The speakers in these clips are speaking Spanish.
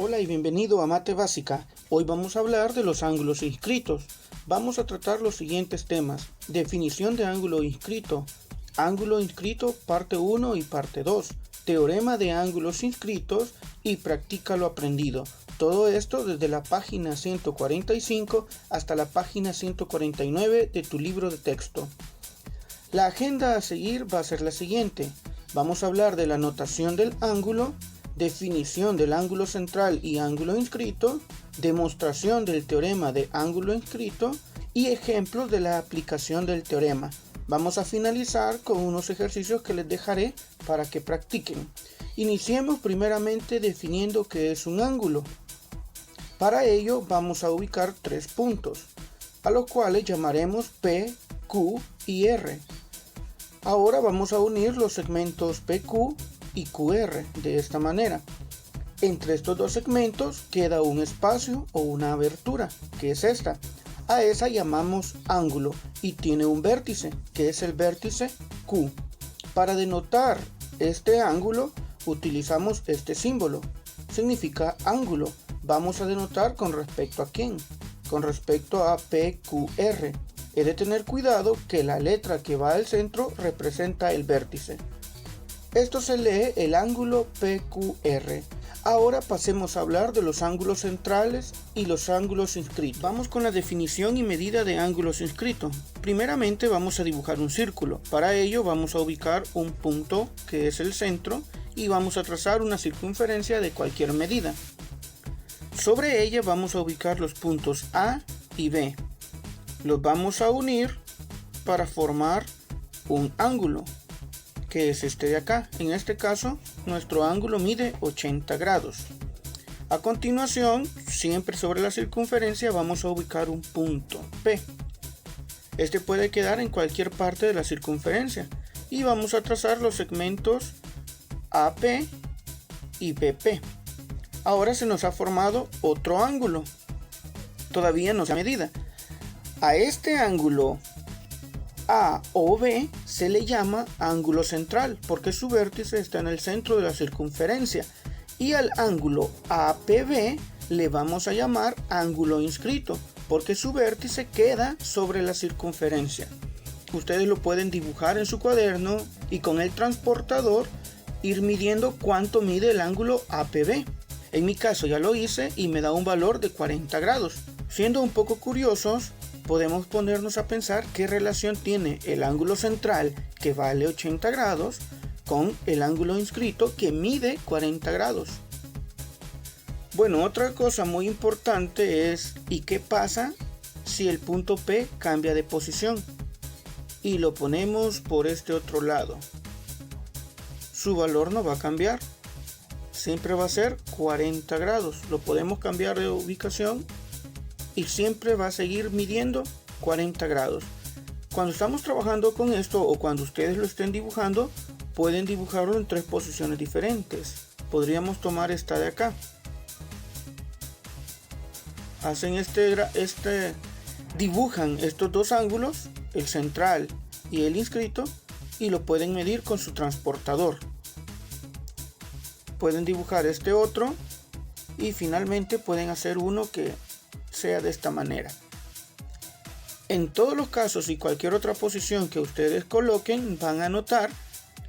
Hola y bienvenido a Mate Básica. Hoy vamos a hablar de los ángulos inscritos. Vamos a tratar los siguientes temas: definición de ángulo inscrito parte 1 y parte 2, teorema de ángulos inscritos y practica lo aprendido. Todo esto desde la página 145 hasta la página 149 de tu libro de texto. La agenda a seguir va a ser la siguiente. Vamos a hablar de la notación del ángulo, definición del ángulo central y ángulo inscrito, demostración del teorema de ángulo inscrito y ejemplos de la aplicación del teorema. Vamos a finalizar con unos ejercicios que les dejaré para que practiquen. Iniciemos primeramente definiendo qué es un ángulo. Para ello vamos a ubicar tres puntos, a los cuales llamaremos P, Q y R. Ahora vamos a unir los segmentos PQ y QR de esta manera. Entre estos dos segmentos queda un espacio o una abertura, que es esta. A esa llamamos ángulo y tiene un vértice, que es el vértice Q. Para denotar este ángulo utilizamos este símbolo. Significa ángulo. Vamos a denotar con respecto a quién. Con respecto a PQR. He de tener cuidado que la letra que va al centro representa el vértice. Esto se lee el ángulo PQR. Ahora pasemos a hablar de los ángulos centrales y los ángulos inscritos. Vamos con la definición y medida de ángulos inscritos. Primeramente vamos a dibujar un círculo. Para ello vamos a ubicar un punto que es el centro y vamos a trazar una circunferencia de cualquier medida. Sobre ella vamos a ubicar los puntos A y B. Los vamos a unir para formar un ángulo, que es este de acá. En este caso, nuestro ángulo mide 80 grados. A continuación, siempre sobre la circunferencia vamos a ubicar un punto P. Este puede quedar en cualquier parte de la circunferencia. Y vamos a trazar los segmentos AP y BP. Ahora se nos ha formado otro ángulo. Todavía no se ha medida. A este ángulo A o B se le llama ángulo central porque su vértice está en el centro de la circunferencia, y al ángulo APB le vamos a llamar ángulo inscrito porque su vértice queda sobre la circunferencia. Ustedes lo pueden dibujar en su cuaderno y con el transportador ir midiendo cuánto mide el ángulo APB. En mi caso ya lo hice y me da un valor de 40 grados. Siendo un poco curiosos, podemos ponernos a pensar qué relación tiene el ángulo central, que vale 80 grados, con el ángulo inscrito, que mide 40 grados. Bueno, otra cosa muy importante es ¿y qué pasa si el punto P cambia de posición? Y lo ponemos por este otro lado. Su valor no va a cambiar. Siempre va a ser 40 grados. Lo podemos cambiar de ubicación y siempre va a seguir midiendo 40 grados. Cuando estamos trabajando con esto o cuando ustedes lo estén dibujando, pueden dibujarlo en tres posiciones diferentes. Podríamos tomar esta de acá. Hacen dibujan estos dos ángulos, el central y el inscrito, y lo pueden medir con su transportador. Pueden dibujar este otro y finalmente pueden hacer uno que sea de esta manera. En todos los casos y cualquier otra posición que ustedes coloquen, van a notar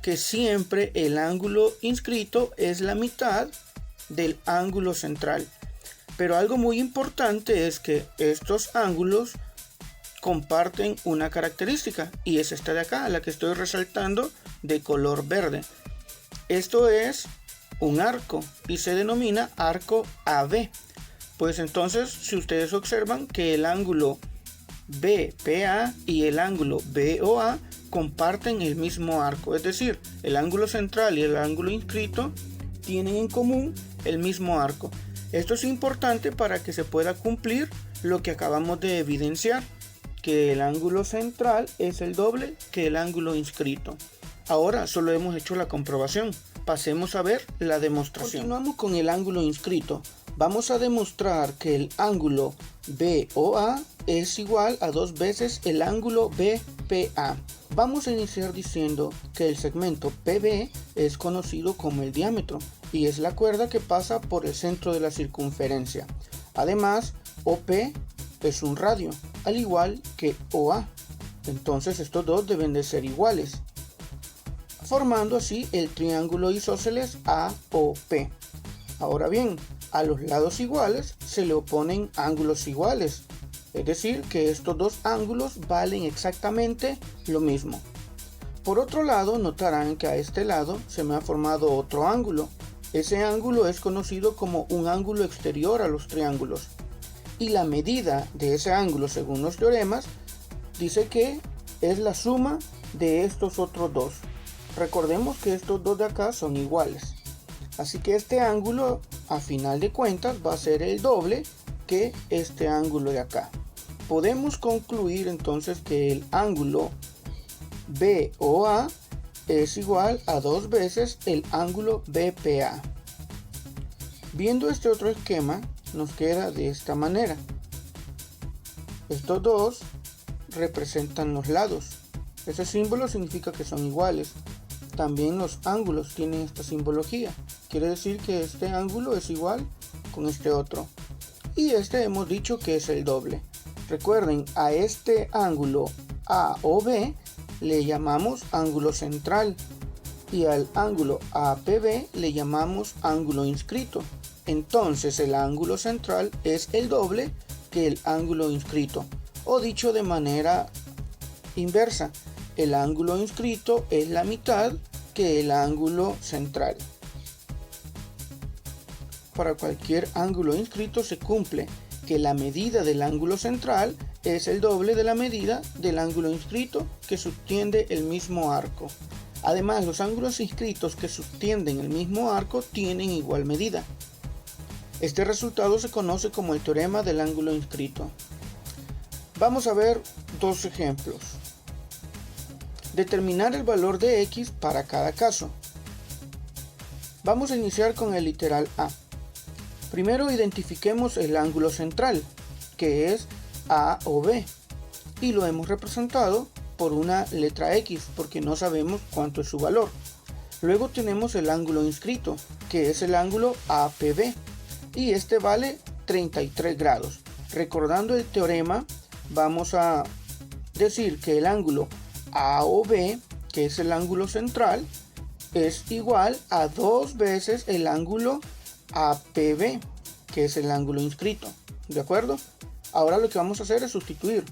que siempre el ángulo inscrito es la mitad del ángulo central. Pero algo muy importante es que estos ángulos comparten una característica, y es esta de acá, la que estoy resaltando de color verde. Esto es un arco y se denomina arco AB. Pues entonces, si ustedes observan que el ángulo BPA y el ángulo BOA comparten el mismo arco, es decir, el ángulo central y el ángulo inscrito tienen en común el mismo arco. Esto es importante para que se pueda cumplir lo que acabamos de evidenciar, que el ángulo central es el doble que el ángulo inscrito. Ahora solo hemos hecho la comprobación. Pasemos a ver la demostración. Continuamos con el ángulo inscrito. Vamos a demostrar que el ángulo BOA es igual a 2 veces el ángulo BPA. Vamos a iniciar diciendo que el segmento PB es conocido como el diámetro y es la cuerda que pasa por el centro de la circunferencia. Además, OP es un radio, al igual que OA. Entonces estos dos deben de ser iguales, formando así el triángulo isósceles AOP. Ahora bien, a los lados iguales se le oponen ángulos iguales, es decir, que estos dos ángulos valen exactamente lo mismo. Por otro lado, notarán que a este lado se me ha formado otro ángulo. Ese ángulo es conocido como un ángulo exterior a los triángulos. Y la medida de ese ángulo, según los teoremas, dice que es la suma de estos otros dos. Recordemos que estos dos de acá son iguales. Así que este ángulo, a final de cuentas, va a ser el doble que este ángulo de acá. Podemos concluir entonces que el ángulo BOA es igual a 2 veces el ángulo BPA. Viendo este otro esquema, nos queda de esta manera. Estos dos representan los lados. Ese símbolo significa que son iguales. También los ángulos tienen esta simbología. Quiere decir que este ángulo es igual con este otro. Y este hemos dicho que es el doble. Recuerden, a este ángulo AOB le llamamos ángulo central. Y al ángulo APB le llamamos ángulo inscrito. Entonces el ángulo central es el doble que el ángulo inscrito. O dicho de manera inversa, el ángulo inscrito es la mitad que el ángulo central. Para cualquier ángulo inscrito se cumple que la medida del ángulo central es el doble de la medida del ángulo inscrito que subtiende el mismo arco. Además, los ángulos inscritos que subtienden el mismo arco tienen igual medida. Este resultado se conoce como el teorema del ángulo inscrito. Vamos a ver dos ejemplos. Determinar el valor de x para cada caso. Vamos a iniciar con el literal A. Primero identifiquemos el ángulo central, que es AOB, y lo hemos representado por una letra X, porque no sabemos cuánto es su valor. Luego tenemos el ángulo inscrito, que es el ángulo APB, y este vale 33 grados. Recordando el teorema, vamos a decir que el ángulo AOB, que es el ángulo central, es igual a 2 veces el ángulo APB, que es el ángulo inscrito. ¿De acuerdo? Ahora lo que vamos a hacer es sustituir.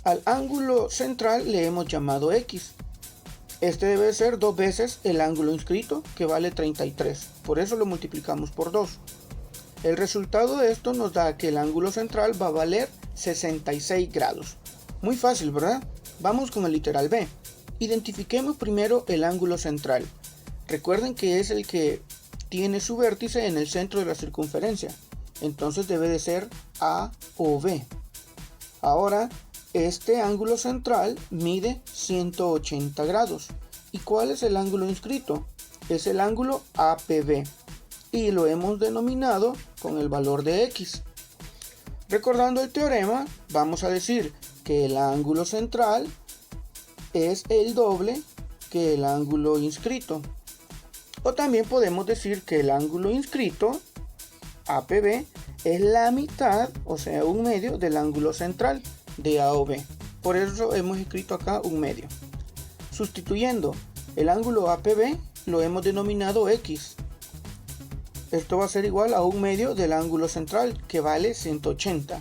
Al ángulo central le hemos llamado X. Este debe ser 2 veces el ángulo inscrito, que vale 33. Por eso lo multiplicamos por 2. El resultado de esto nos da que el ángulo central va a valer 66 grados. Muy fácil, ¿verdad? Vamos con el literal B. Identifiquemos primero el ángulo central. Recuerden que es el que tiene su vértice en el centro de la circunferencia. Entonces debe de ser A o B. Ahora, este ángulo central mide 180 grados. ¿Y cuál es el ángulo inscrito? Es el ángulo APB. Y lo hemos denominado con el valor de X. Recordando el teorema, vamos a decir que el ángulo central es el doble que el ángulo inscrito. O también podemos decir que el ángulo inscrito, APB, es la mitad, o sea, un medio del ángulo central de A o B. Por eso hemos escrito acá un medio. Sustituyendo el ángulo APB, lo hemos denominado X. Esto va a ser igual a un medio del ángulo central, que vale 180.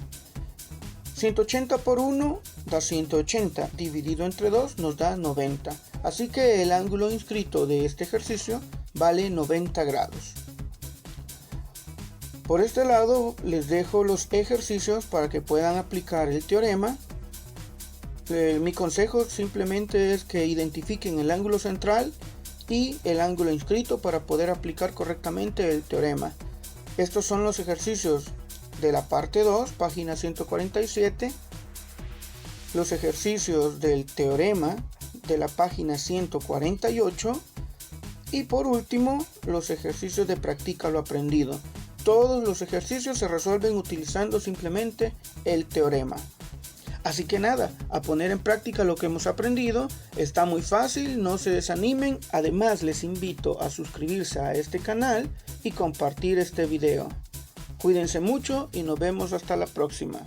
180 por 1 da 180, dividido entre 2 nos da 90. Así que el ángulo inscrito de este ejercicio vale 90 grados. Por este lado les dejo los ejercicios para que puedan aplicar el teorema. Mi consejo simplemente es que identifiquen el ángulo central y el ángulo inscrito para poder aplicar correctamente el teorema. Estos son los ejercicios de la parte 2, página 147. Los ejercicios del teorema de la página 148. Y por último, los ejercicios de practica lo aprendido. Todos los ejercicios se resuelven utilizando simplemente el teorema. Así que nada, a poner en práctica lo que hemos aprendido. Está muy fácil, no se desanimen. Además les invito a suscribirse a este canal y compartir este video. Cuídense mucho y nos vemos hasta la próxima.